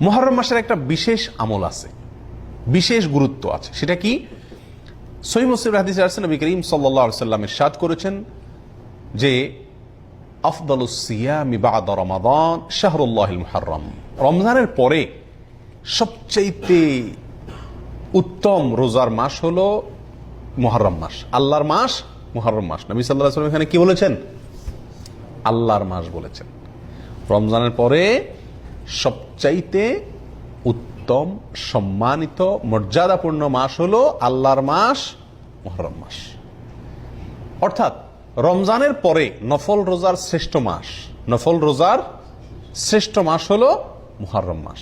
মুহররম মাসের একটা বিশেষ আমল আছে, বিশেষ গুরুত্ব আছে। সেটা কি? সহিহ মুসলিমের হাদিসে আসছে, নবী করিম সাল্লাল্লাহু আলাইহি ওয়াসাল্লাম ইরশাদ করেছেন যে আফদালুস সিয়ামি বা'দা রমাদান শাহরুল্লাহিল মুহররম, রমজানের পরে সবচেয়ে উত্তম রোজার মাস হলো মুহররম মাস, আল্লাহর মাস মুহররম মাস। নবী সাল্লাল্লাহু আলাইহি ওয়াসাল্লাম এখানে কি বলেছেন? আল্লাহর মাস বলেছেন। রমজানের পরে সবচাইতে উত্তম, সম্মানিত, মর্যাদাপূর্ণ মাস হলো আল্লাহর মাস মুহররম মাস। অর্থাৎ রমজানের পরে নফল রোজার শ্রেষ্ঠ মাস, নফল রোজার শ্রেষ্ঠ মাস হলো মুহররম মাস।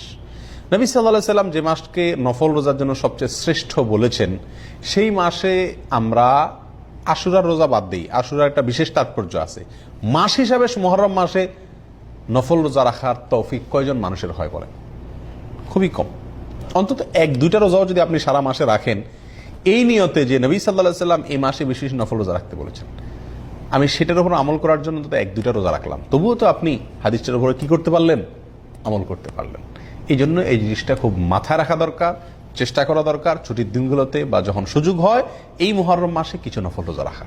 নবী সাল্লাল্লাহু আলাইহি ওয়াসাল্লাম যে মাসকে নফল রোজার জন্য সবচেয়ে শ্রেষ্ঠ বলেছেন, সেই মাসে আমরা আশুরার রোজা বাদ দিই। আশুরার একটা বিশেষ তাৎপর্য আছে। মাস হিসাবে মুহররম মাসে নফল রোজা রাখার তৌফিক কয়জন মানুষের হয় বলেন? খুবই কম। অন্তত এক দুইটা রোজাও যদি আপনি সারা মাসে রাখেন এই নিয়তে যে নবী সাল্লাল্লাহু আলাইহি ওয়াসাল্লাম এই মাসে বেশি নফল রোজা রাখতে বলেছেন, আমি সেটার উপর আমল করার জন্য তো এক দুইটা রোজা রাখলাম, তবুও তো আপনি হাদিসটার উপরে কি করতে পারলেন? আমল করতে পারলেন। এই জন্য এই জিনিসটা খুব মাথায় রাখা দরকার, চেষ্টা করা দরকার ছুটির দিনগুলোতে বা যখন সুযোগ হয় এই মুহররম মাসে কিছু নফল রোজা রাখা।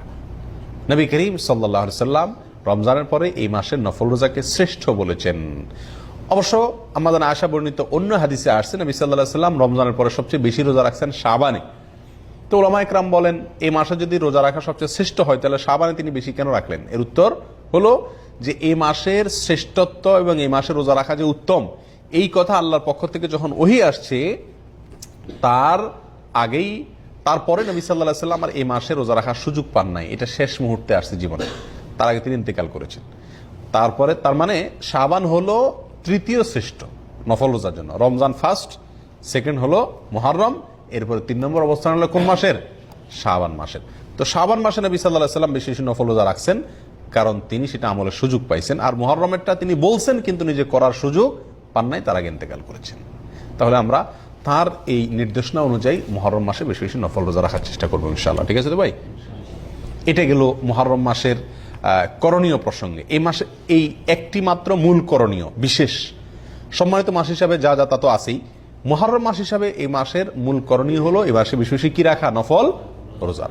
নবী করিম সাল্লাল্লাহু আলাইহি ওয়াসাল্লাম রমজানের পরে এই মাসের নফল রোজাকে শ্রেষ্ঠ বলেছেন। অবশ্য আমাদের আয়েশা বর্ণিত অন্য হাদিসে আসছে নবী সাল্লাল্লাহু আলাইহি ওয়াসাল্লাম রমজানের পরে সবচেয়ে বেশি রোজা রাখছেন শাবানে। তো উলামা ইকরাম বলেন, এই মাসে যদি রোজা রাখা সবচেয়ে শ্রেষ্ঠ হয় তাহলে শাবানে তিনি বেশি কেন রাখলেন? এর উত্তর হলো যে এই মাসের শ্রেষ্ঠত্ব এবং এই মাসে রোজা রাখা যে উত্তম, এই কথা আল্লাহর পক্ষ থেকে যখন ওহী আসছে তার আগেই, তারপরে নবী সাল্লাল্লাহু আলাইহি ওয়াসাল্লাম আর এই মাসে রোজা রাখার সুযোগ পান নাই। এটা শেষ মুহূর্তে আসছে জীবনে, তার আগে তিনি ইন্তেকাল করেছেন। তারপরে তার মানে শাবান হলো তৃতীয় শ্রেষ্ঠ নফল রোজার জন্য। রমজান ফার্স্ট, সেকেন্ড হলো মুহররম, এরপরে 3 নম্বর অবস্থান হলো কোন মাসের? শাবান মাসের। তো শাবান মাসে নবী সাল্লাল্লাহু আলাইহি ওয়াসাল্লাম বেশি বেশি নফল রোজা রাখছেন, কারণ তিনি সেটা আমলের সুযোগ পাইছেন। আর মুহররমেরটা তিনি বলছেন কিন্তু নিজে করার সুযোগ পান নাই, তার আগে ইন্তেকাল করেছেন। তাহলে আমরা তার এই নির্দেশনা অনুযায়ী মুহররম মাসে বেশি বেশি নফল রোজা রাখার চেষ্টা করবো ইনশাআল্লাহ। ঠিক আছে তো ভাই? এটা গেল মুহররম মাসের করণীয় প্রসঙ্গে। এই মাসে এই একটি মাত্র মূল করণীয়, বিশেষ সম্মানিত মাস হিসাবে যা যা তা তো আছেই, মুহররম মাস হিসাবে এই মাসের মূল করণীয় হলো এই মাসে বেশি বেশি কি রাখা? নফল রোজা রাখা।